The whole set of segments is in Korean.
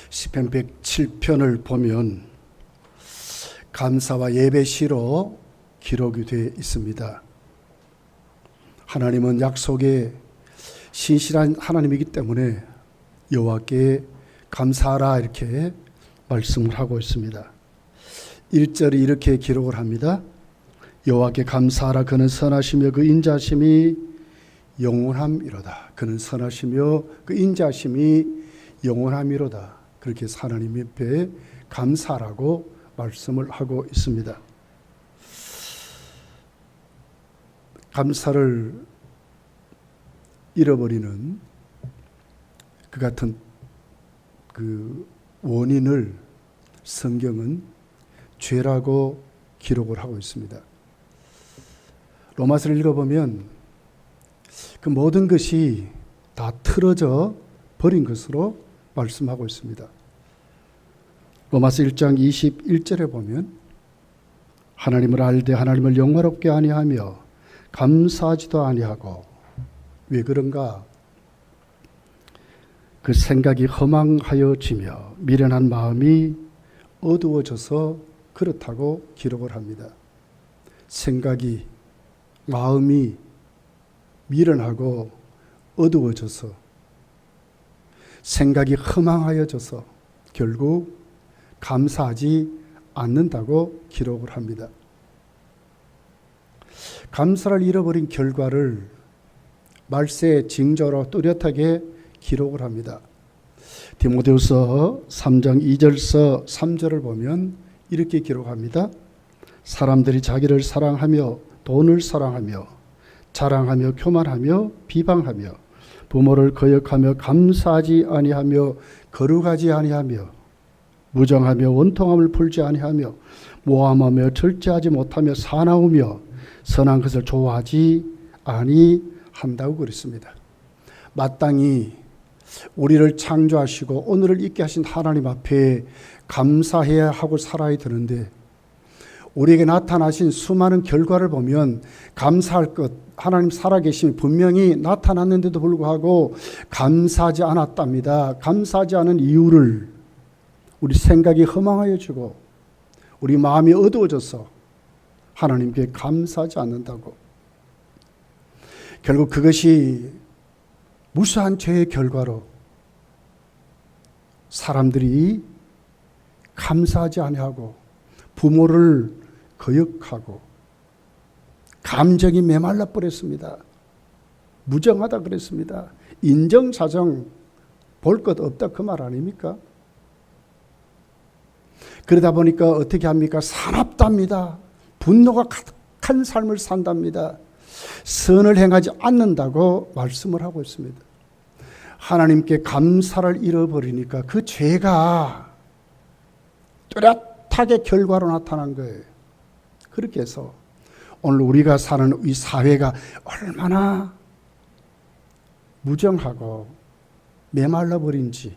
시편 107편을 보면 감사와 예배시로 기록이 되어 있습니다. 하나님은 약속에 신실한 하나님이기 때문에 여호와께 감사하라 이렇게 말씀을 하고 있습니다. 1절이 이렇게 기록을 합니다. 여호와께 감사하라. 그는 선하시며 그 인자하심이 영원함이로다. 그는 선하시며 그 인자하심이 영원함이로다. 그렇게 하나님 옆에 감사라고 말씀을 하고 있습니다. 감사를 잃어버리는 그 같은 그 원인을 성경은 죄라고 기록을 하고 있습니다. 로마서를 읽어보면 그 모든 것이 다 틀어져 버린 것으로 말씀하고 있습니다. 로마서 1장 21절에 보면 하나님을 알되 하나님을 영화롭게 아니하며 감사하지도 아니하고 왜 그런가? 그 생각이 허망하여지며 미련한 마음이 어두워져서 그렇다고 기록을 합니다. 생각이, 마음이 미련하고 어두워져서, 생각이 허망하여져서 결국 감사하지 않는다고 기록을 합니다. 감사를 잃어버린 결과를 말세의 징조로 뚜렷하게 기록을 합니다. 디모데후서 3장 2절서 3절을 보면 이렇게 기록합니다. 사람들이 자기를 사랑하며 돈을 사랑하며 자랑하며 교만하며 비방하며 부모를 거역하며 감사하지 아니하며 거룩하지 아니하며 무정하며 원통함을 풀지 아니하며 모함하며 절제하지 못하며 사나우며 선한 것을 좋아하지 아니한다고 그랬습니다. 마땅히 우리를 창조하시고 오늘을 있게 하신 하나님 앞에 감사해야 하고 살아야 되는데 우리에게 나타나신 수많은 결과를 보면 감사할 것, 하나님 살아계심이 분명히 나타났는데도 불구하고 감사하지 않았답니다. 감사하지 않은 이유를 우리 생각이 허망하여지고 우리 마음이 어두워져서 하나님께 감사하지 않는다고. 결국 그것이 무수한 죄의 결과로 사람들이 감사하지 아니하고 부모를 거역하고 감정이 메말라 버렸습니다. 무정하다 그랬습니다. 인정사정 볼 것 없다 그 말 아닙니까? 그러다 보니까 어떻게 합니까? 사납답니다. 분노가 가득한 삶을 산답니다. 선을 행하지 않는다고 말씀을 하고 있습니다. 하나님께 감사를 잃어버리니까 그 죄가 뚜렷하게 결과로 나타난 거예요. 그렇게 해서 오늘 우리가 사는 이 사회가 얼마나 무정하고 메말라 버린지,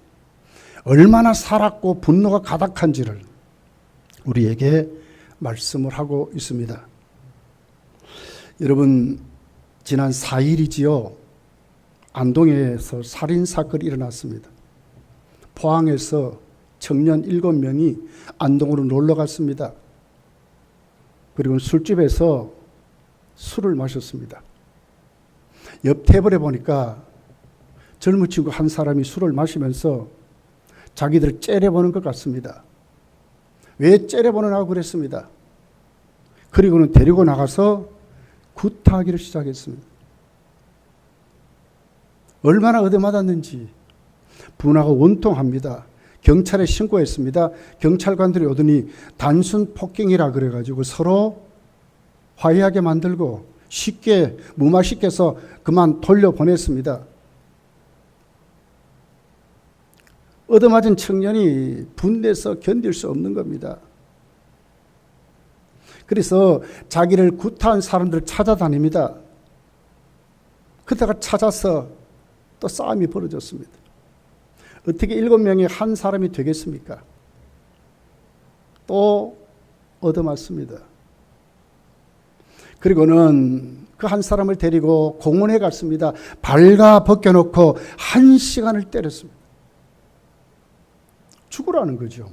얼마나 살았고 분노가 가득한지를 우리에게 말씀을 하고 있습니다. 여러분, 지난 4일이지요. 안동에서 살인사건이 일어났습니다. 포항에서 청년 7명이 안동으로 놀러 갔습니다. 그리고 술집에서 술을 마셨습니다. 옆 테이블에 보니까 젊은 친구 한 사람이 술을 마시면서 자기들 째려보는 것 같습니다. 왜 째려보느냐고 그랬습니다. 그리고는 데리고 나가서 구타하기를 시작했습니다. 얼마나 얻어맞았는지 분하고 원통합니다. 경찰에 신고했습니다. 경찰관들이 오더니 단순 폭행이라 그래가지고 서로 화해하게 만들고 쉽게 무마시켜서 그만 돌려보냈습니다. 얻어맞은 청년이 분내서 견딜 수 없는 겁니다. 그래서 자기를 구타한 사람들을 찾아다닙니다. 그러다가 찾아서 또 싸움이 벌어졌습니다. 어떻게 7명이 한 사람이 되겠습니까? 또 얻어맞습니다. 그리고는 그 한 사람을 데리고 공원에 갔습니다. 발가 벗겨놓고 1시간을 때렸습니다. 죽으라는 거죠.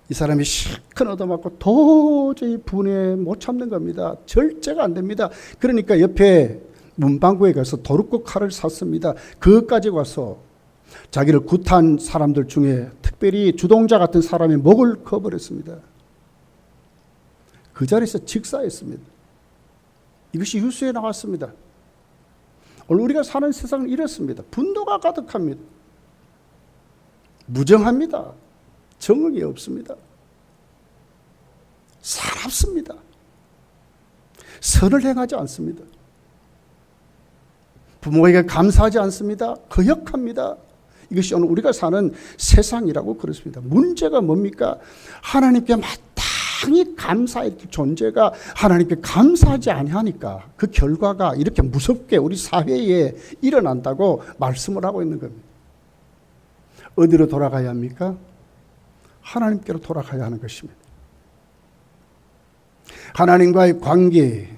이 사람이 실컷 얻어맞고 도저히 분해 못 참는 겁니다. 절제가 안 됩니다. 그러니까 옆에 문방구에 가서 도루묵 칼을 샀습니다. 그것까지 와서 자기를 구타한 사람들 중에 특별히 주동자 같은 사람이 목을 커버렸습니다. 그 자리에서 직사했습니다. 이것이 뉴스에 나왔습니다. 오늘 우리가 사는 세상은 이렇습니다. 분노가 가득합니다. 무정합니다. 정의가 없습니다. 사납습니다. 선을 행하지 않습니다. 부모에게 감사하지 않습니다. 거역합니다. 이것이 오늘 우리가 사는 세상이라고 그렇습니다. 문제가 뭡니까? 하나님께 마땅히 감사할 존재가 하나님께 감사하지 아니하니까 그 결과가 이렇게 무섭게 우리 사회에 일어난다고 말씀을 하고 있는 겁니다. 어디로 돌아가야 합니까? 하나님께로 돌아가야 하는 것입니다. 하나님과의 관계,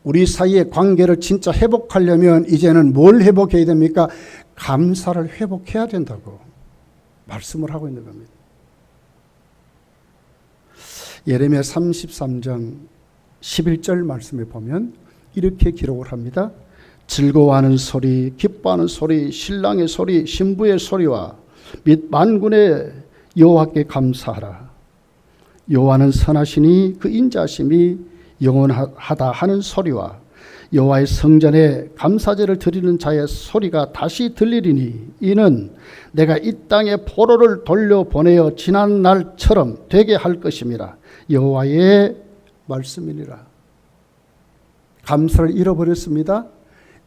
우리 사이의 관계를 진짜 회복하려면 이제는 뭘 회복해야 됩니까? 감사를 회복해야 된다고 말씀을 하고 있는 겁니다. 예레미야 33장 11절 말씀에 보면 이렇게 기록을 합니다. 즐거워하는 소리, 기뻐하는 소리, 신랑의 소리, 신부의 소리와 및 만군의 여호와께 감사하라. 여호와는 선하시니 그 인자심이 영원하다 하는 소리와 여호와의 성전에 감사제를 드리는 자의 소리가 다시 들리리니 이는 내가 이 땅에 포로를 돌려보내어 지난 날처럼 되게 할 것임이라. 여호와의 말씀이니라. 감사를 잃어버렸습니다.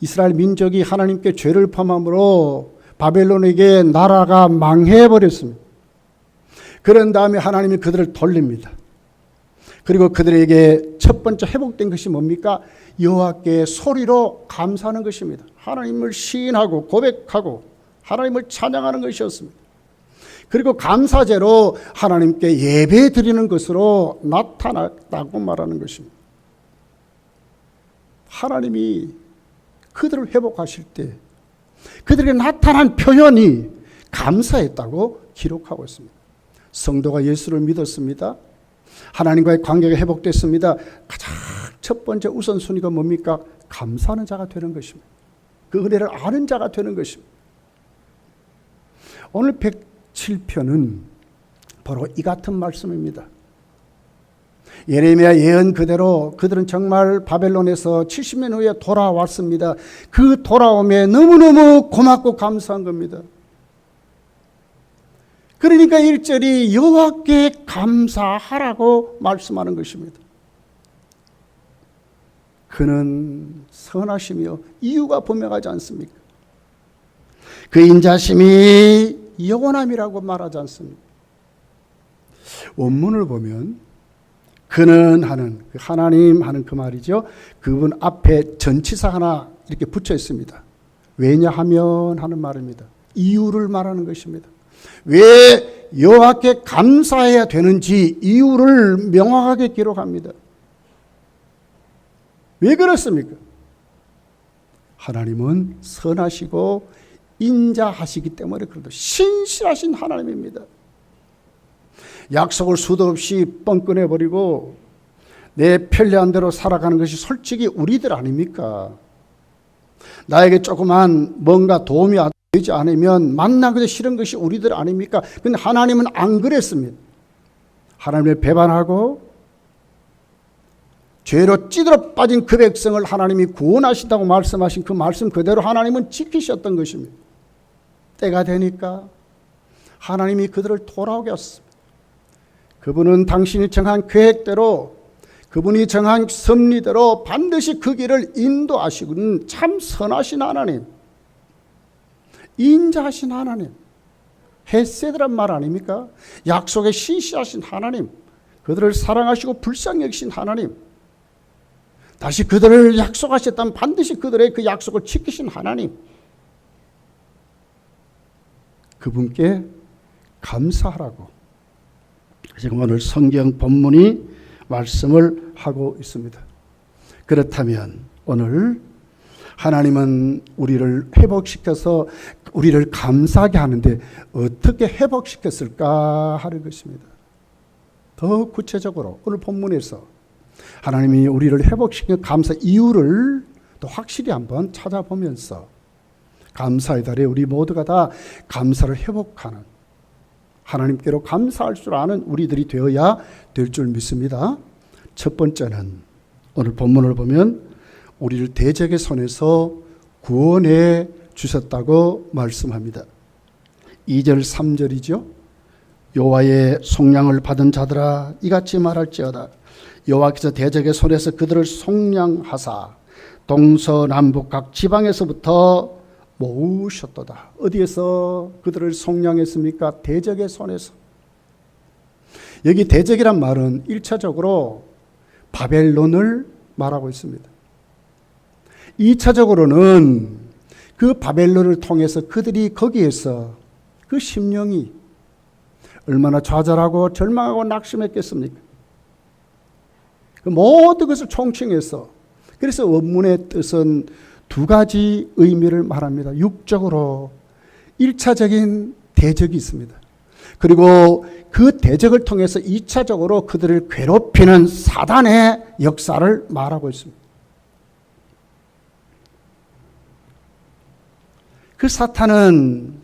이스라엘 민족이 하나님께 죄를 범함으로 바벨론에게 나라가 망해버렸습니다. 그런 다음에 하나님이 그들을 돌립니다. 그리고 그들에게 첫 번째 회복된 것이 뭡니까? 여호와께 소리로 감사하는 것입니다. 하나님을 시인하고 고백하고 하나님을 찬양하는 것이었습니다. 그리고 감사제로 하나님께 예배 드리는 것으로 나타났다고 말하는 것입니다. 하나님이 그들을 회복하실 때 그들에게 나타난 표현이 감사했다고 기록하고 있습니다. 성도가 예수를 믿었습니다. 하나님과의 관계가 회복됐습니다. 가장 첫 번째 우선순위가 뭡니까? 감사하는 자가 되는 것입니다. 그 은혜를 아는 자가 되는 것입니다. 오늘 107편은 바로 이 같은 말씀입니다. 예레미야 예언 그대로 그들은 정말 바벨론에서 70년 후에 돌아왔습니다. 그 돌아옴에 너무너무 고맙고 감사한 겁니다. 그러니까 1절이 여호와께 감사하라고 말씀하는 것입니다. 그는 선하시며 이유가 분명하지 않습니까? 그 인자심이 영원함이라고 말하지 않습니까? 원문을 보면 그는 하는 하나님 하는 그 말이죠. 그분 앞에 전치사 하나 이렇게 붙여 있습니다. 왜냐하면 하는 말입니다. 이유를 말하는 것입니다. 왜 여호와께 감사해야 되는지 이유를 명확하게 기록합니다. 왜 그렇습니까? 하나님은 선하시고 인자하시기 때문에 그래도 신실하신 하나님입니다. 약속을 수도 없이 뻥꺼내버리고 내 편리한 대로 살아가는 것이 솔직히 우리들 아닙니까? 나에게 조그만 뭔가 도움이 되지 않으면 만나기도 싫은 것이 우리들 아닙니까? 그런데 하나님은 안 그랬습니다. 하나님을 배반하고 죄로 찌들어 빠진 그 백성을 하나님이 구원하신다고 말씀하신 그 말씀 그대로 하나님은 지키셨던 것입니다. 때가 되니까 하나님이 그들을 돌아오게 하셨습니다. 그분은 당신이 정한 계획대로 그분이 정한 섭리대로 반드시 그 길을 인도하시고는 참 선하신 하나님, 인자하신 하나님, 헤세드란 말 아닙니까? 약속에 신실하신 하나님, 그들을 사랑하시고 불쌍히 여기신 하나님, 다시 그들을 약속하셨다면 반드시 그들의 그 약속을 지키신 하나님, 그분께 감사하라고 지금 오늘 성경 본문이 말씀을 하고 있습니다. 그렇다면 오늘 하나님은 우리를 회복시켜서 우리를 감사하게 하는데 어떻게 회복시켰을까 하는 것입니다. 더 구체적으로 오늘 본문에서 하나님이 우리를 회복시킨 감사 이유를 또 확실히 한번 찾아보면서 감사의 달에 우리 모두가 다 감사를 회복하는, 하나님께로 감사할 줄 아는 우리들이 되어야 될 줄 믿습니다. 첫 번째는 오늘 본문을 보면 우리를 대적의 손에서 구원해 주셨다고 말씀합니다. 2절 3절이죠. 여호와의 속량을 받은 자들아 이같이 말할지어다. 여호와께서 대적의 손에서 그들을 속량하사 동서남북 각 지방에서부터 모으셨도다. 어디에서 그들을 속량했습니까? 대적의 손에서. 여기 대적이란 말은 1차적으로 바벨론을 말하고 있습니다. 2차적으로는 그 바벨론을 통해서 그들이 거기에서 그 심령이 얼마나 좌절하고 절망하고 낙심했겠습니까? 그 모든 것을 총칭해서, 그래서 원문의 뜻은 두 가지 의미를 말합니다. 육적으로 1차적인 대적이 있습니다. 그리고 그 대적을 통해서 2차적으로 그들을 괴롭히는 사단의 역사를 말하고 있습니다. 그 사탄은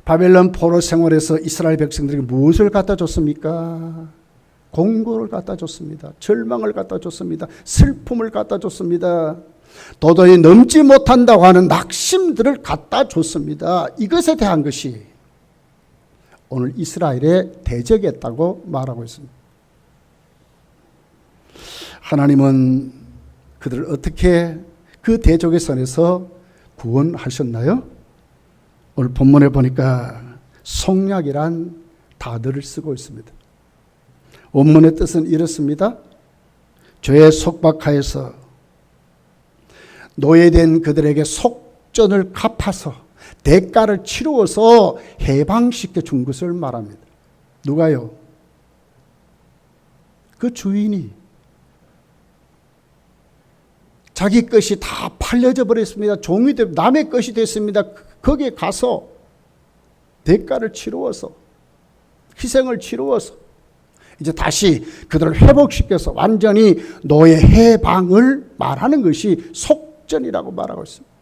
바벨론 포로 생활에서 이스라엘 백성들에게 무엇을 갖다 줬습니까? 공고를 갖다 줬습니다. 절망을 갖다 줬습니다. 슬픔을 갖다 줬습니다. 도저히 넘지 못한다고 하는 낙심들을 갖다 줬습니다. 이것에 대한 것이 오늘 이스라엘의 대적이었다고 말하고 있습니다. 하나님은 그들을 어떻게 그 대적의 손에서 구원하셨나요? 오늘 본문에 보니까 속량이란 단어를 쓰고 있습니다. 원문의 뜻은 이렇습니다. 죄의 속박하에서 노예된 그들에게 속전을 갚아서 대가를 치루어서 해방시켜 준 것을 말합니다. 누가요? 그 주인이 자기 것이 다 팔려져 버렸습니다. 종이 되고 남의 것이 됐습니다. 거기에 가서 대가를 치루어서, 희생을 치루어서 이제 다시 그들을 회복시켜서 완전히 노예 해방을 말하는 것이 속전이라고 말하고 있습니다.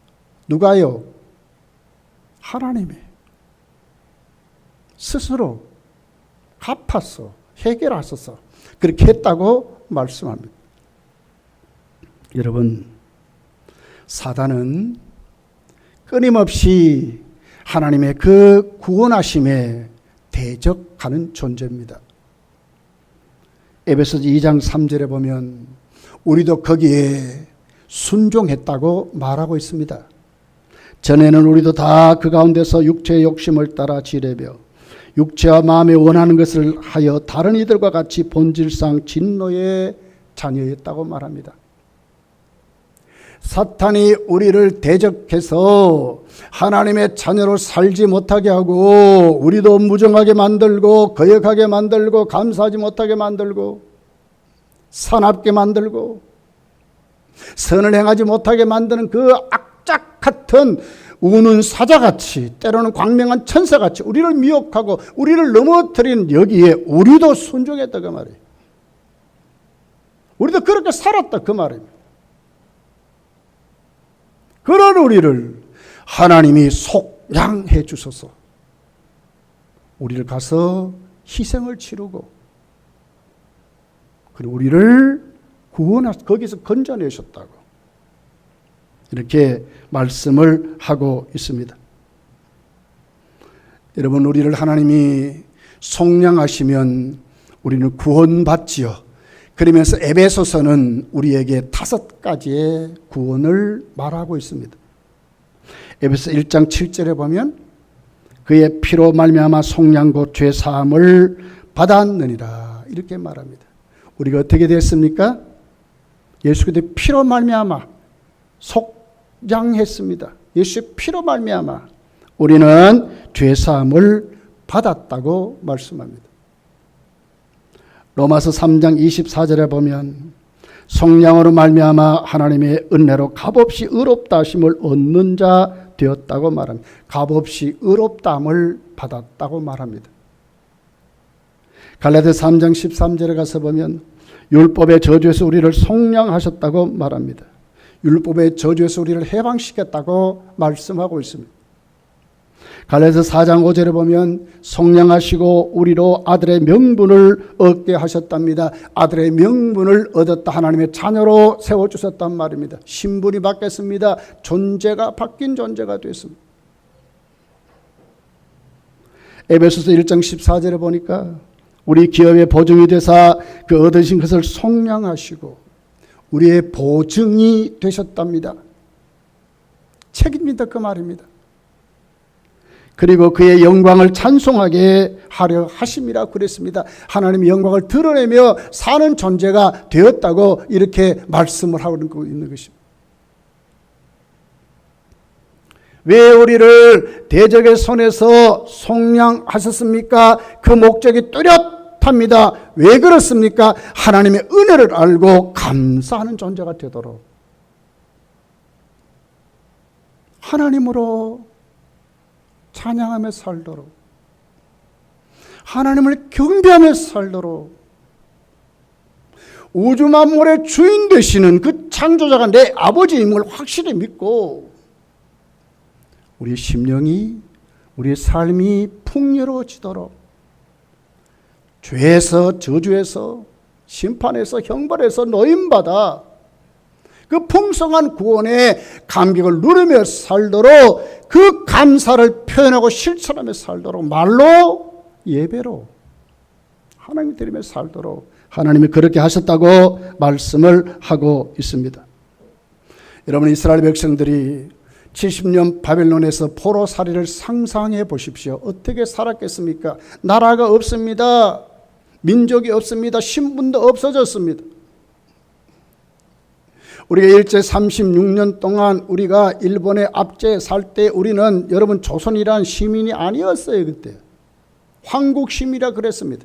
누가요? 하나님이 스스로 갚아서 해결하셔서 그렇게 했다고 말씀합니다. 여러분, 사단은 끊임없이 하나님의 그 구원하심에 대적하는 존재입니다. 에베소서 2장 3절에 보면 우리도 거기에 순종했다고 말하고 있습니다. 전에는 우리도 다 그 가운데서 육체의 욕심을 따라 지레며 육체와 마음에 원하는 것을 하여 다른 이들과 같이 본질상 진노의 자녀였다고 말합니다. 사탄이 우리를 대적해서 하나님의 자녀로 살지 못하게 하고 우리도 무정하게 만들고 거역하게 만들고 감사하지 못하게 만들고 사납게 만들고 선을 행하지 못하게 만드는 그 악착 같은 우는 사자같이 때로는 광명한 천사같이 우리를 미혹하고 우리를 넘어뜨리는 여기에 우리도 순종했다 그 말이에요. 우리도 그렇게 살았다 그 말입니다. 그런 우리를 하나님이 속량해 주셔서 우리를 가서 희생을 치르고 그리고 우리를 거기서 건져내셨다고 이렇게 말씀을 하고 있습니다. 여러분, 우리를 하나님이 속량하시면 우리는 구원받지요. 그러면서 에베소서는 우리에게 5가지의 구원을 말하고 있습니다. 에베소 1장 7절에 보면 그의 피로 말미암아 속량 곧 죄 사함을 받았느니라 이렇게 말합니다. 우리가 어떻게 됐습니까? 예수 그리스도의 피로 말미암아 속량했습니다. 예수의 피로 말미암아 우리는 죄 사함을 받았다고 말씀합니다. 로마서 3장 24절에 보면 속량으로 말미암아 하나님의 은혜로 값없이 의롭다 하심을 얻는 자 되었다고 말합니다. 값없이 의롭다함을 받았다고 말합니다. 갈라디아서 3장 13절에 가서 보면 율법의 저주에서 우리를 속량하셨다고 말합니다. 율법의 저주에서 우리를 해방시켰다고 말씀하고 있습니다. 갈라디아서 4장 5절에 보면 속량하시고 우리로 아들의 명분을 얻게 하셨답니다. 아들의 명분을 얻었다. 하나님의 자녀로 세워주셨단 말입니다. 신분이 바뀌었습니다. 존재가 바뀐 존재가 됐습니다. 에베소서 1장 14절에 보니까 우리 기업의 보증이 되사 그 얻으신 것을 속량하시고 우리의 보증이 되셨답니다. 책임진다 그 말입니다. 그리고 그의 영광을 찬송하게 하려 하심이라 그랬습니다. 하나님의 영광을 드러내며 사는 존재가 되었다고 이렇게 말씀을 하고 있는 것입니다. 왜 우리를 대적의 손에서 속량하셨습니까? 그 목적이 뚜렷합니다. 왜 그렇습니까? 하나님의 은혜를 알고 감사하는 존재가 되도록 하나님으로 찬양하며 살도록 하나님을 경배하며 살도록 우주 만물의 주인 되시는 그 창조자가 내 아버지임을 확실히 믿고 우리의 심령이 우리의 삶이 풍요로워지도록 죄에서 저주에서 심판에서 형벌에서 노임받아 그 풍성한 구원의 감격을 누리며 살도록 그 감사를 표현하고 실천하며 살도록 말로 예배로 하나님 드리며 살도록 하나님이 그렇게 하셨다고 말씀을 하고 있습니다. 여러분 이스라엘 백성들이 70년 바벨론에서 포로살이를 상상해 보십시오. 어떻게 살았겠습니까? 나라가 없습니다. 민족이 없습니다. 신분도 없어졌습니다. 우리가 일제 36년 동안 우리가 일본의 압제에 살 때 우리는 여러분 조선이란 시민이 아니었어요. 그때 황국심이라 그랬습니다.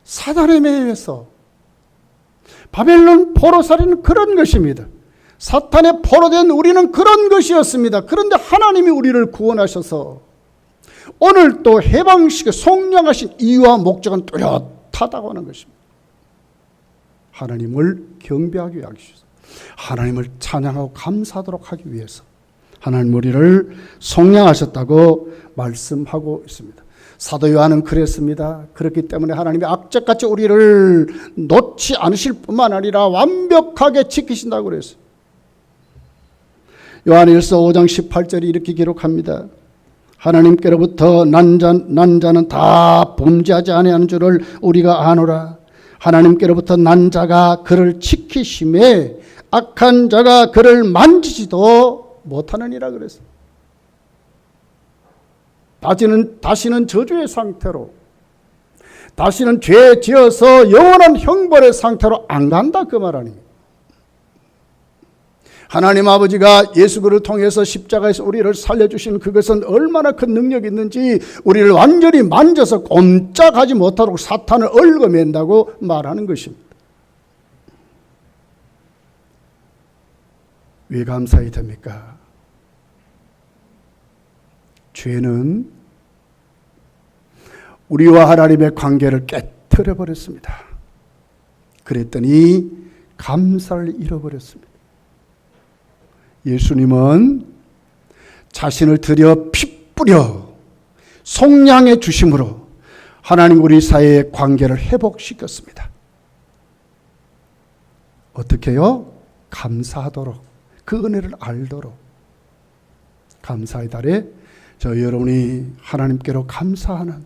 사단에 매여서 바벨론 포로살이는 그런 것입니다. 사탄의 포로된 우리는 그런 것이었습니다. 그런데 하나님이 우리를 구원하셔서 오늘 또 해방시켜 속량하신 이유와 목적은 뚜렷하다고 하는 것입니다. 하나님을 경배하기 위하여 하나님을 찬양하고 감사하도록 하기 위해서 하나님 우리를 속량하셨다고 말씀하고 있습니다. 사도 요한은 그랬습니다. 그렇기 때문에 하나님이 악착같이 우리를 놓지 않으실 뿐만 아니라 완벽하게 지키신다고 그랬어요. 요한일서 5장 18절이 이렇게 기록합니다. 하나님께로부터 난 자는 다 범죄하지 아니하는 줄을 우리가 아노라. 하나님께로부터 난 자가 그를 지키심에 악한 자가 그를 만지지도 못하느니라 그랬어요. 다시는 저주의 상태로 다시는 죄 지어서 영원한 형벌의 상태로 안 간다 그 말 아닙니까? 하나님 아버지가 예수 그리스도를 통해서 십자가에서 우리를 살려주신 그것은 얼마나 큰 능력이 있는지 우리를 완전히 만져서 꼼짝하지 못하도록 사탄을 얽어맨다고 말하는 것입니다. 왜 감사해야 됩니까? 죄는 우리와 하나님의 관계를 깨뜨려 버렸습니다. 그랬더니 감사를 잃어버렸습니다. 예수님은 자신을 들여 피 뿌려 속량해 주심으로 하나님 우리 사이의 관계를 회복시켰습니다. 어떻게요? 감사하도록 그 은혜를 알도록 감사의 달에 저 여러분이 하나님께로 감사하는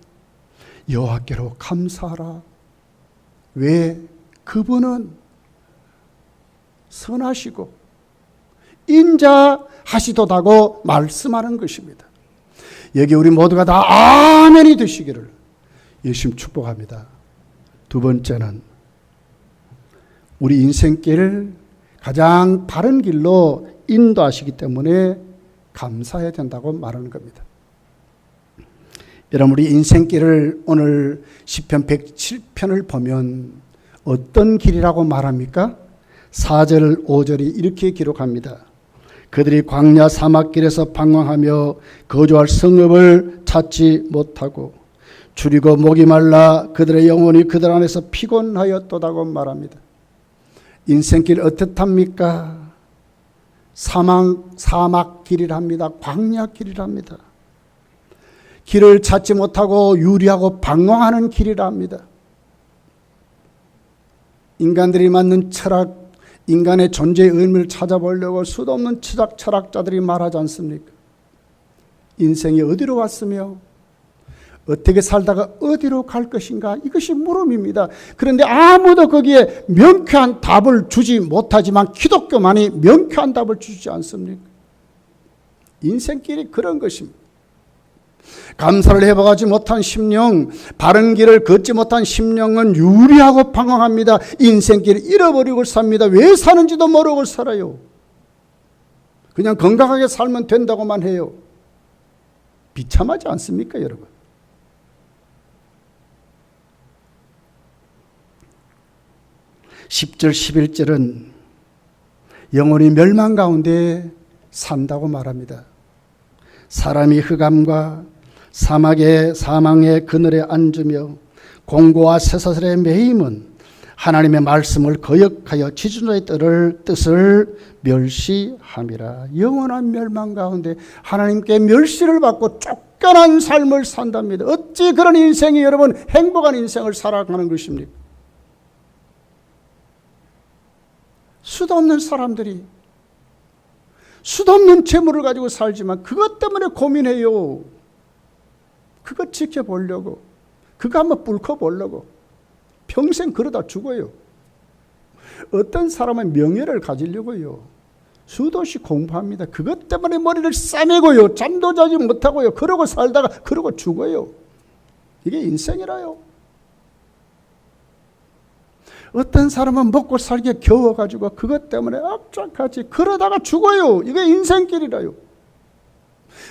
여호와께로 감사하라. 왜? 그분은 선하시고 인자하시도다고 말씀하는 것입니다. 여기 우리 모두가 다 아멘이 되시기를 예수님 축복합니다. 두 번째는 우리 인생길 가장 바른 길로 인도하시기 때문에 감사해야 된다고 말하는 겁니다. 여러분, 우리 인생길을 오늘 시편 107편을 보면 어떤 길이라고 말합니까? 4절 5절이 이렇게 기록합니다. 그들이 광야 사막길에서 방황하며 거주할 성읍을 찾지 못하고 줄이고 목이 말라 그들의 영혼이 그들 안에서 피곤하였도다고 말합니다. 인생길 어떻답니까? 사막 길이랍니다. 광야 길이랍니다. 길을 찾지 못하고 유리하고 방황하는 길이랍니다. 인간들이 만든 철학, 인간의 존재의 의미를 찾아보려고 수도 없는 철학자들이 말하지 않습니까? 인생이 어디로 왔으며 어떻게 살다가 어디로 갈 것인가, 이것이 물음입니다. 그런데 아무도 거기에 명쾌한 답을 주지 못하지만 기독교만이 명쾌한 답을 주지 않습니까? 인생길이 그런 것입니다. 감사를 해봐가지 못한 심령, 바른 길을 걷지 못한 심령은 유리하고 방황합니다. 인생길을 잃어버리고 삽니다. 왜 사는지도 모르고 살아요. 그냥 건강하게 살면 된다고만 해요. 비참하지 않습니까, 여러분? (10절) (11절은) 영혼이 멸망 가운데 산다고 말합니다. 사람이 흑암과 사망의 그늘에 앉으며 공고와 쇠사슬에 매임은 하나님의 말씀을 거역하여 지존자의 뜻을 멸시함이라. 영원한 멸망 가운데 하나님께 멸시를 받고 쫓겨난 삶을 산답니다. 어찌 그런 인생이 여러분 행복한 인생을 살아가는 것입니까? 수도 없는 사람들이 수도 없는 재물을 가지고 살지만 그것 때문에 고민해요. 그것 지켜보려고, 그거 한번 뿔커보려고 평생 그러다 죽어요. 어떤 사람은 명예를 가지려고요, 수도시 공부합니다. 그것 때문에 머리를 싸매고요, 잠도 자지 못하고요, 그러고 살다가 그러고 죽어요. 이게 인생이라요. 어떤 사람은 먹고 살기에 겨워가지고 그것 때문에 악착같이 그러다가 죽어요. 이게 인생길이라요.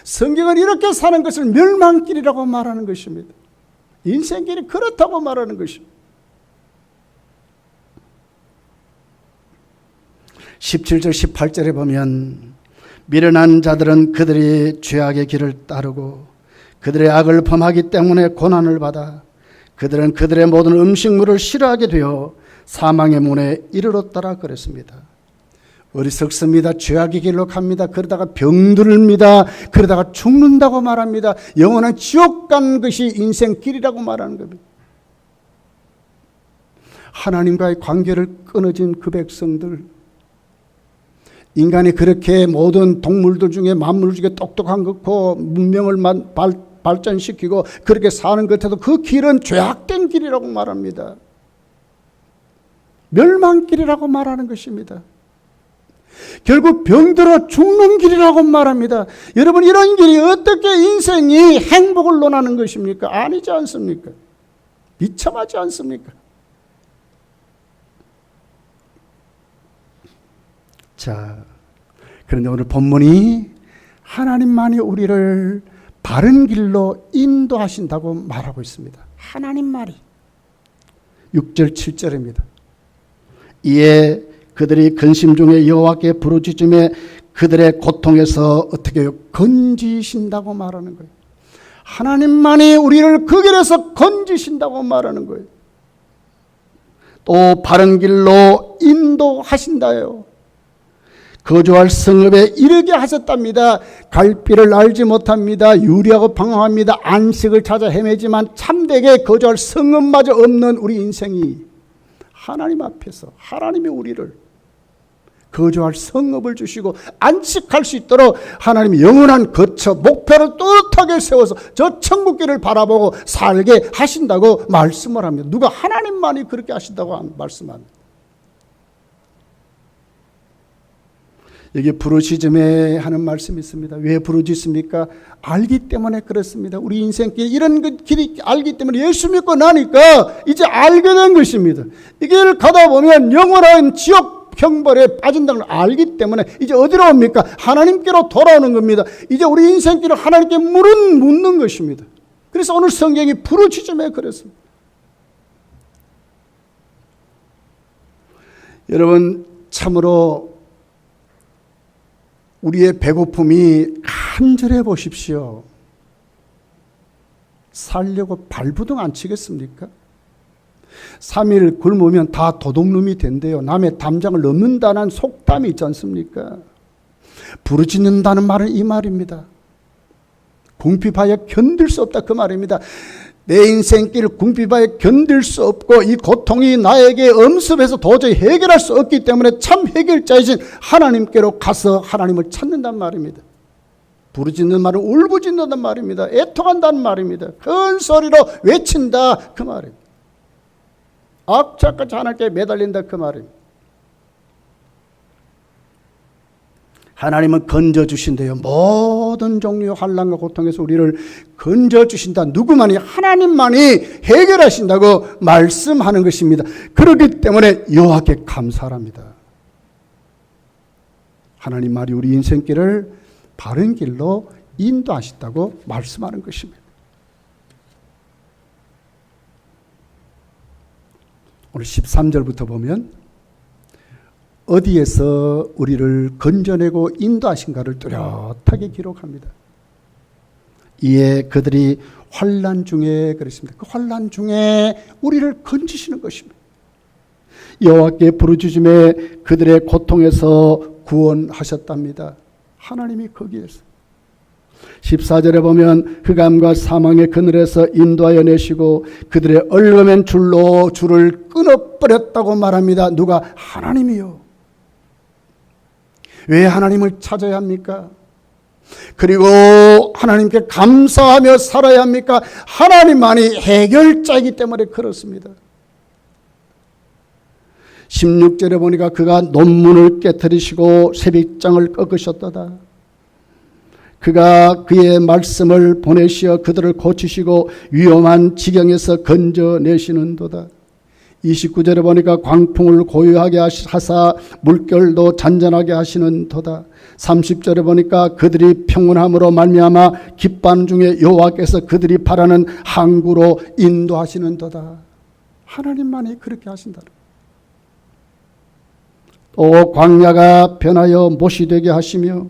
성경은 이렇게 사는 것을 멸망길이라고 말하는 것입니다. 인생길이 그렇다고 말하는 것입니다. 17절 18절에 보면 미련한 자들은 그들이 죄악의 길을 따르고 그들의 악을 범하기 때문에 고난을 받아 그들은 그들의 모든 음식물을 싫어하게 되어 사망의 문에 이르렀더라 그랬습니다. 어리석습니다. 죄악의 길로 갑니다. 그러다가 병들입니다. 그러다가 죽는다고 말합니다. 영원한 지옥 간 것이 인생길이라고 말하는 겁니다. 하나님과의 관계를 끊어진 그 백성들, 인간이 그렇게 모든 동물들 중에 만물 중에 똑똑한 것고 문명을 발전시키고 그렇게 사는 것 같아도 그 길은 죄악된 길이라고 말합니다. 멸망길이라고 말하는 것입니다. 결국 병들어 죽는 길이라고 말합니다. 여러분, 이런 길이 어떻게 인생이 행복을 논하는 것입니까? 아니지 않습니까? 비참하지 않습니까? 자, 그런데 오늘 본문이 하나님만이 우리를 바른 길로 인도하신다고 말하고 있습니다. 하나님만이. 6절 7절입니다. 이에 그들이 근심 중에 여호와께 부르짖음에 그들의 고통에서 어떻게 해요? 건지신다고 말하는 거예요. 하나님만이 우리를 그 길에서 건지신다고 말하는 거예요. 또 바른 길로 인도하신다요. 거주할 성읍에 이르게 하셨답니다. 갈 길을 알지 못합니다. 유리하고 방황합니다. 안식을 찾아 헤매지만 참되게 거주할 성읍마저 없는 우리 인생이 하나님 앞에서 하나님이 우리를 거주할 성읍을 주시고 안식할 수 있도록 하나님이 영원한 거처 목표를 뚜렷하게 세워서 저 천국길을 바라보고 살게 하신다고 말씀을 합니다. 누가? 하나님만이 그렇게 하신다고 말씀합니다. 여기 부르짖음에 하는 말씀이 있습니다. 왜 부르짖습니까? 알기 때문에 그렇습니다. 우리 인생길 이런 길이 알기 때문에 예수 믿고 나니까 이제 알게 된 것입니다. 이 길을 가다 보면 영원한 지옥 형벌에 빠진다는 걸 알기 때문에 이제 어디로 옵니까? 하나님께로 돌아오는 겁니다. 이제 우리 인생길을 하나님께 묻는 것입니다. 그래서 오늘 성경이 부르짖음에 그랬습니다. 여러분, 참으로 우리의 배고픔이 간절해 보십시오. 살려고 발부둥 안 치겠습니까? 3일 굶으면 다 도둑놈이 된대요. 남의 담장을 넘는다는 속담이 있지 않습니까? 부르짖는다는 말은 이 말입니다. 궁핍하여 견딜 수 없다, 그 말입니다. 내 인생길 궁핍하여 견딜 수 없고 이 고통이 나에게 엄습해서 도저히 해결할 수 없기 때문에 참 해결자이신 하나님께로 가서 하나님을 찾는단 말입니다. 부르짖는 말은 울부짖는단 말입니다. 애통한다는 말입니다. 큰 소리로 외친다, 그 말입니다. 악착같이 하나님께 매달린다, 그 말입니다. 하나님은 건져주신대요. 모든 종류의 환난과 고통에서 우리를 건져주신다. 누구만이? 하나님만이 해결하신다고 말씀하는 것입니다. 그렇기 때문에 여호와께 감사합니다. 하나님 말이 우리 인생길을 바른 길로 인도하신다고 말씀하는 것입니다. 오늘 13절부터 보면 어디에서 우리를 건져내고 인도하신가를 뚜렷하게 기록합니다. 이에 그들이 환난 중에 그랬습니다. 그 환난 중에 우리를 건지시는 것입니다. 여호와께 부르짖음에 그들의 고통에서 구원하셨답니다. 하나님이 거기에서 14절에 보면 흑암과 사망의 그늘에서 인도하여 내시고 그들의 얽어맨 줄로 줄을 끊어버렸다고 말합니다. 누가? 하나님이요. 왜 하나님을 찾아야 합니까? 그리고 하나님께 감사하며 살아야 합니까? 하나님만이 해결자이기 때문에 그렇습니다. 16절에 보니까 그가 논문을 깨뜨리시고 새벽장을 꺾으셨도다. 그가 그의 말씀을 보내시어 그들을 고치시고 위험한 지경에서 건져내시는도다. 29절에 보니까 광풍을 고요하게 하사 물결도 잔잔하게 하시는도다. 30절에 보니까 그들이 평온함으로 말미암아 기뻐하는 중에 여호와께서 그들이 바라는 항구로 인도하시는도다. 하나님만이 그렇게 하신다. 또 광야가 변하여 못이 되게 하시며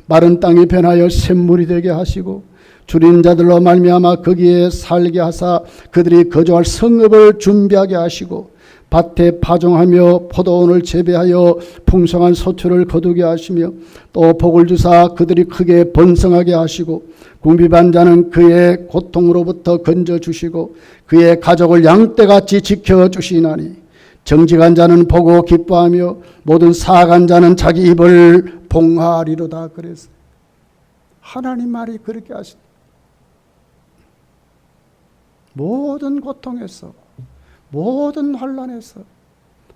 마른 땅이 변하여 샘물이 되게 하시고 줄인 자들로 말미암아 거기에 살게 하사 그들이 거주할 성읍을 준비하게 하시고 밭에 파종하며 포도원을 재배하여 풍성한 소출을 거두게 하시며 또 복을 주사 그들이 크게 번성하게 하시고 궁핍한 자는 그의 고통으로부터 건져주시고 그의 가족을 양떼같이 지켜주시나니 정직한 자는 보고 기뻐하며 모든 사악한 자는 자기 입을 봉하리로다. 그래서 하나님 말이 그렇게 하신다. 모든 고통에서, 모든 환난에서,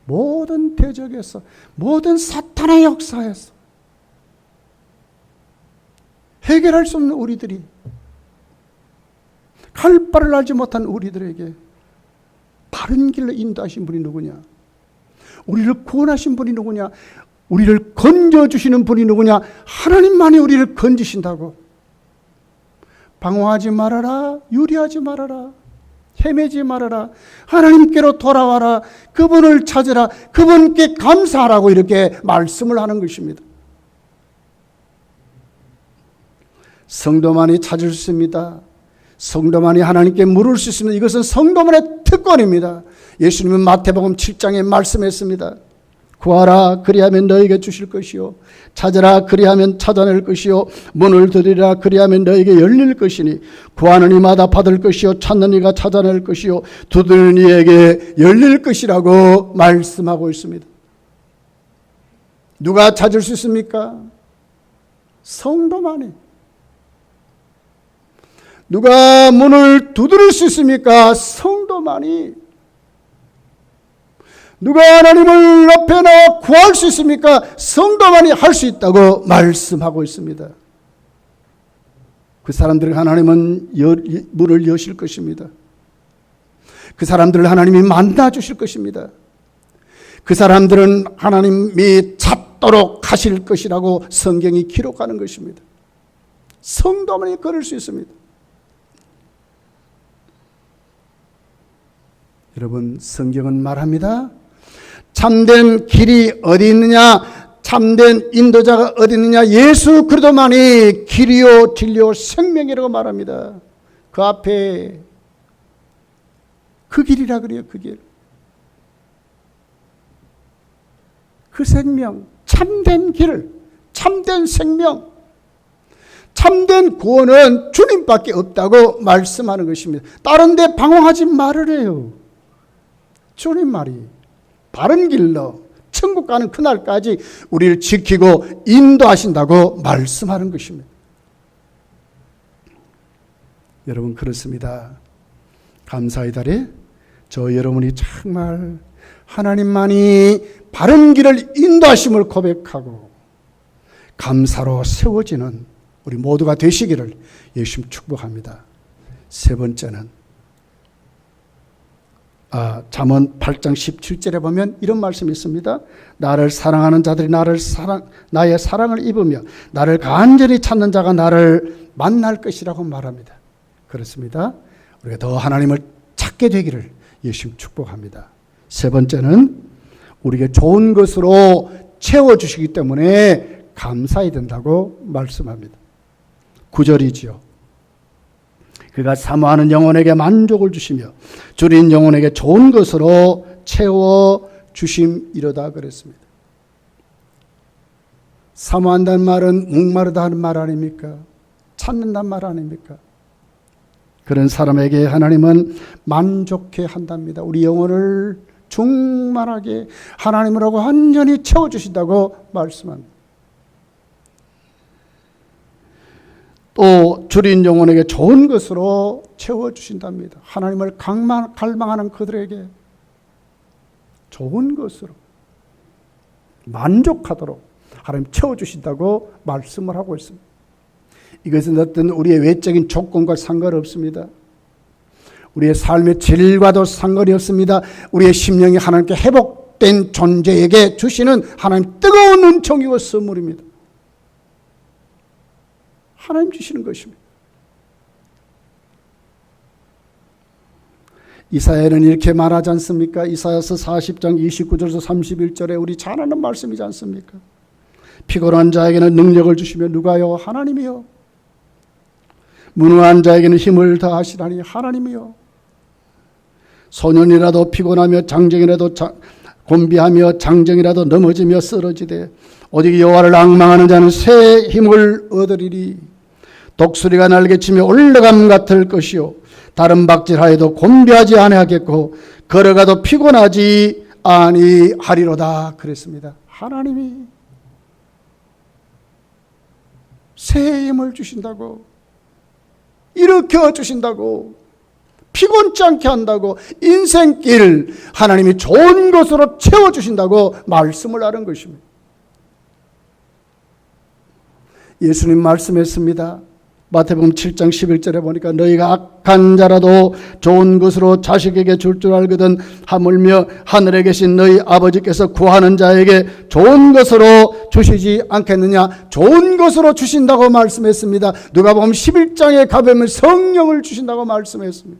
모든 대적에서, 모든 사탄의 역사에서 해결할 수 없는 우리들이, 갈 바를 알지 못한 우리들에게 바른 길로 인도하신 분이 누구냐? 우리를 구원하신 분이 누구냐? 우리를 건져주시는 분이 누구냐? 하나님만이 우리를 건지신다고. 방황하지 말아라. 유리하지 말아라. 헤매지 말아라. 하나님께로 돌아와라. 그분을 찾으라. 그분께 감사하라고 이렇게 말씀을 하는 것입니다. 성도만이 찾을 수 있습니다. 성도만이 하나님께 물을 수 있습니다. 이것은 성도만의 특권입니다. 예수님은 마태복음 7장에 말씀했습니다. 구하라 그리하면 너에게 주실 것이요 찾으라 그리하면 찾아낼 것이요 문을 두드리라 그리하면 너에게 열릴 것이니 구하는 이마다 받을 것이요 찾는 이가 찾아낼 것이요 두드리는 이에게 열릴 것이라고 말씀하고 있습니다. 누가 찾을 수 있습니까? 성도만이. 누가 문을 두드릴 수 있습니까? 성도만이. 누가 하나님을 앞에 나와 구할 수 있습니까? 성도만이 할 수 있다고 말씀하고 있습니다. 그 사람들을 하나님은 문을 여실 것입니다. 그 사람들을 하나님이 만나 주실 것입니다. 그 사람들은 하나님이 찾도록 하실 것이라고 성경이 기록하는 것입니다. 성도만이 그럴 수 있습니다. 여러분, 성경은 말합니다. 참된 길이 어디 있느냐? 참된 인도자가 어디 있느냐? 예수 그리스도만이 길이요 진리요 생명이라고 말합니다. 그 앞에 그 길이라 그래요. 그 길. 그 생명, 참된 길, 참된 생명, 참된 구원은 주님밖에 없다고 말씀하는 것입니다. 다른 데 방황하지 말으래요. 주님 말이 바른 길로 천국 가는 그날까지 우리를 지키고 인도하신다고 말씀하는 것입니다. 여러분, 그렇습니다. 감사의 달에 저 여러분이 정말 하나님만이 바른 길을 인도하심을 고백하고 감사로 세워지는 우리 모두가 되시기를 예수님 축복합니다. 세 번째는 잠언 8장 17절에 보면 이런 말씀이 있습니다. 나를 사랑하는 자들이 나의 사랑을 입으며 나를 간절히 찾는 자가 나를 만날 것이라고 말합니다. 그렇습니다. 우리가 더 하나님을 찾게 되기를 예수님 축복합니다. 세 번째는 우리에게 좋은 것으로 채워주시기 때문에 감사해야 된다고 말씀합니다. 9절이지요. 그가 사모하는 영혼에게 만족을 주시며 줄인 영혼에게 좋은 것으로 채워주심이로다 그랬습니다. 사모한다는 말은 목마르다 하는 말 아닙니까? 찾는다는 말 아닙니까? 그런 사람에게 하나님은 만족해 한답니다. 우리 영혼을 충만하게 하나님으로 완전히 채워주신다고 말씀합니다. 또 줄인 영혼에게 좋은 것으로 채워주신답니다. 하나님을 갈망하는 그들에게 좋은 것으로 만족하도록 하나님 채워주신다고 말씀을 하고 있습니다. 이것은 어떤 우리의 외적인 조건과 상관없습니다. 우리의 삶의 질과도 상관이 없습니다. 우리의 심령이 하나님께 회복된 존재에게 주시는 하나님 뜨거운 은총이고 선물입니다. 하나님 주시는 것입니다. 이사야는 이렇게 말하지 않습니까? 이사야서 40장 29절에서 31절에 우리 잘 아는 말씀이지 않습니까? 피곤한 자에게는 능력을 주시며 누가요? 하나님이요. 무능한 자에게는 힘을 더하시라니 하나님이요. 소년이라도 피곤하며 장정이라도 곤비하며 장정이라도 넘어지며 쓰러지되 오직 여호와를 앙망하는 자는 새 힘을 얻으리리. 독수리가 날개치며 올라감 같을 것이요 다른 박질하여도 곤비하지 아니하겠고 걸어가도 피곤하지 아니하리로다 그랬습니다. 하나님이 새 힘을 주신다고, 일으켜 주신다고, 피곤치 않게 한다고, 인생길 하나님이 좋은 것으로 채워주신다고 말씀을 하는 것입니다. 예수님 말씀했습니다. 마태복음 7장 11절에 보니까 너희가 악한 자라도 좋은 것으로 자식에게 줄 줄 알거든 하물며 하늘에 계신 너희 아버지께서 구하는 자에게 좋은 것으로 주시지 않겠느냐. 좋은 것으로 주신다고 말씀했습니다. 누가복음 11장에 가보면 성령을 주신다고 말씀했습니다.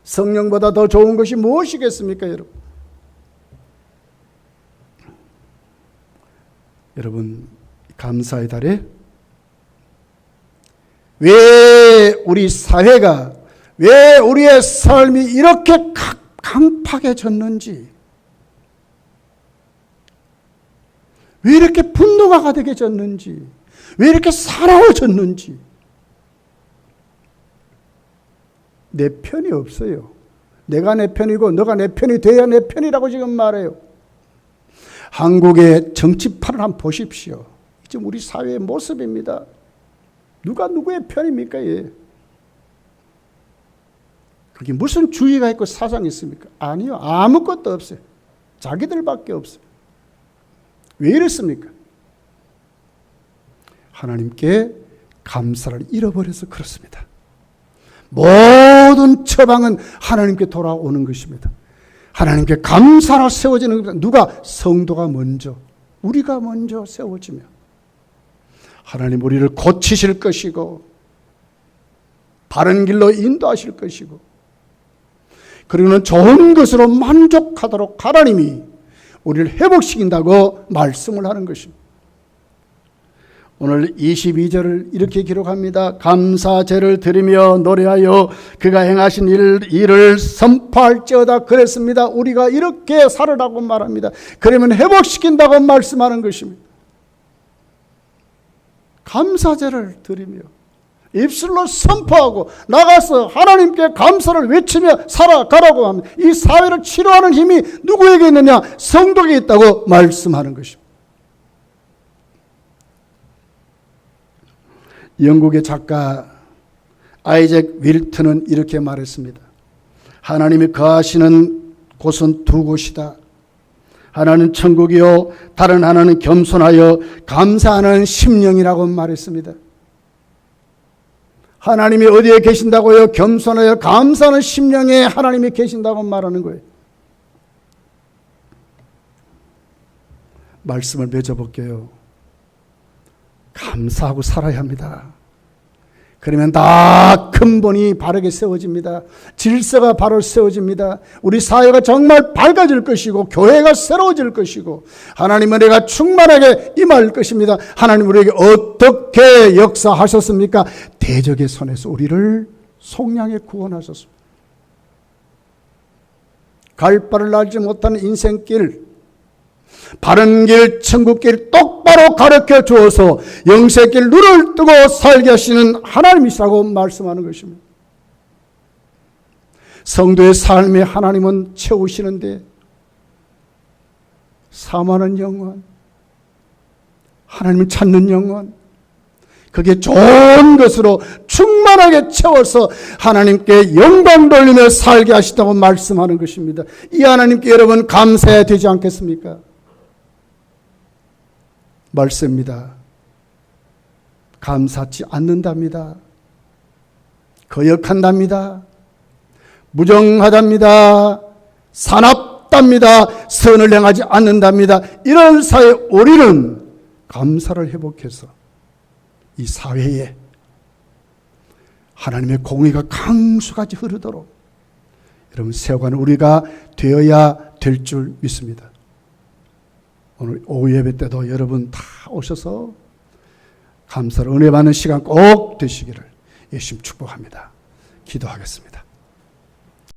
성령보다 더 좋은 것이 무엇이겠습니까, 여러분? 여러분, 감사의 달에 왜 우리 사회가, 왜 우리의 삶이 이렇게 강팍해졌는지, 왜 이렇게 분노가 가득해졌는지, 왜 이렇게 사나워졌는지, 내 편이 없어요. 내가 내 편이고 너가 내 편이 돼야 내 편이라고 지금 말해요. 한국의 정치판을 한번 보십시오. 지금 우리 사회의 모습입니다. 누가 누구의 편입니까? 예. 그게 무슨 주의가 있고 사상이 있습니까? 아니요. 아무것도 없어요. 자기들밖에 없어요. 왜 이렇습니까? 하나님께 감사를 잃어버려서 그렇습니다. 모든 처방은 하나님께 돌아오는 것입니다. 하나님께 감사로 세워지는 겁니다. 누가? 성도가 먼저, 우리가 먼저 세워지며 하나님 우리를 고치실 것이고 바른 길로 인도하실 것이고 그리고는 좋은 것으로 만족하도록 하나님이 우리를 회복시킨다고 말씀을 하는 것입니다. 오늘 22절을 이렇게 기록합니다. 감사제를 드리며 노래하여 그가 행하신 일을 선포할지어다 그랬습니다. 우리가 이렇게 살으라고 말합니다. 그러면 회복시킨다고 말씀하는 것입니다. 감사제를 드리며 입술로 선포하고 나가서 하나님께 감사를 외치며 살아가라고 합니다. 이 사회를 치료하는 힘이 누구에게 있느냐? 성도에게 있다고 말씀하는 것입니다. 영국의 작가 아이잭 윌튼은 이렇게 말했습니다. 하나님이 거하시는 곳은 두 곳이다. 하나는 천국이요, 다른 하나는 겸손하여 감사하는 심령이라고 말했습니다. 하나님이 어디에 계신다고요? 겸손하여 감사하는 심령에 하나님이 계신다고 말하는 거예요. 말씀을 맺어볼게요. 감사하고 살아야 합니다. 그러면 다 근본이 바르게 세워집니다. 질서가 바로 세워집니다. 우리 사회가 정말 밝아질 것이고 교회가 새로워질 것이고 하나님 은혜가 충만하게 임할 것입니다. 하나님 우리에게 어떻게 역사하셨습니까? 대적의 손에서 우리를 속량해 구원하셨습니다. 갈 바를 알지 못하는 인생길, 바른 길, 천국길 똑바로 가르쳐 주어서 영생길 눈을 뜨고 살게 하시는 하나님이시라고 말씀하는 것입니다. 성도의 삶에 하나님은 채우시는데 사모하는 영혼, 하나님을 찾는 영혼, 그게 좋은 것으로 충만하게 채워서 하나님께 영광 돌리며 살게 하시다고 말씀하는 것입니다. 이 하나님께 여러분 감사해야 되지 않겠습니까? 말씀입니다. 감사치 않는답니다. 거역한답니다. 무정하답니다. 사납답니다. 선을 행하지 않는답니다. 이런 사회 우리는 감사를 회복해서 이 사회에 하나님의 공의가 강수같이 흐르도록 여러분 세워가는 우리가 되어야 될 줄 믿습니다. 오늘 오후 예배 때도 여러분 다 오셔서 감사를 은혜 받는 시간 꼭 되시기를 예수님 축복합니다. 기도하겠습니다.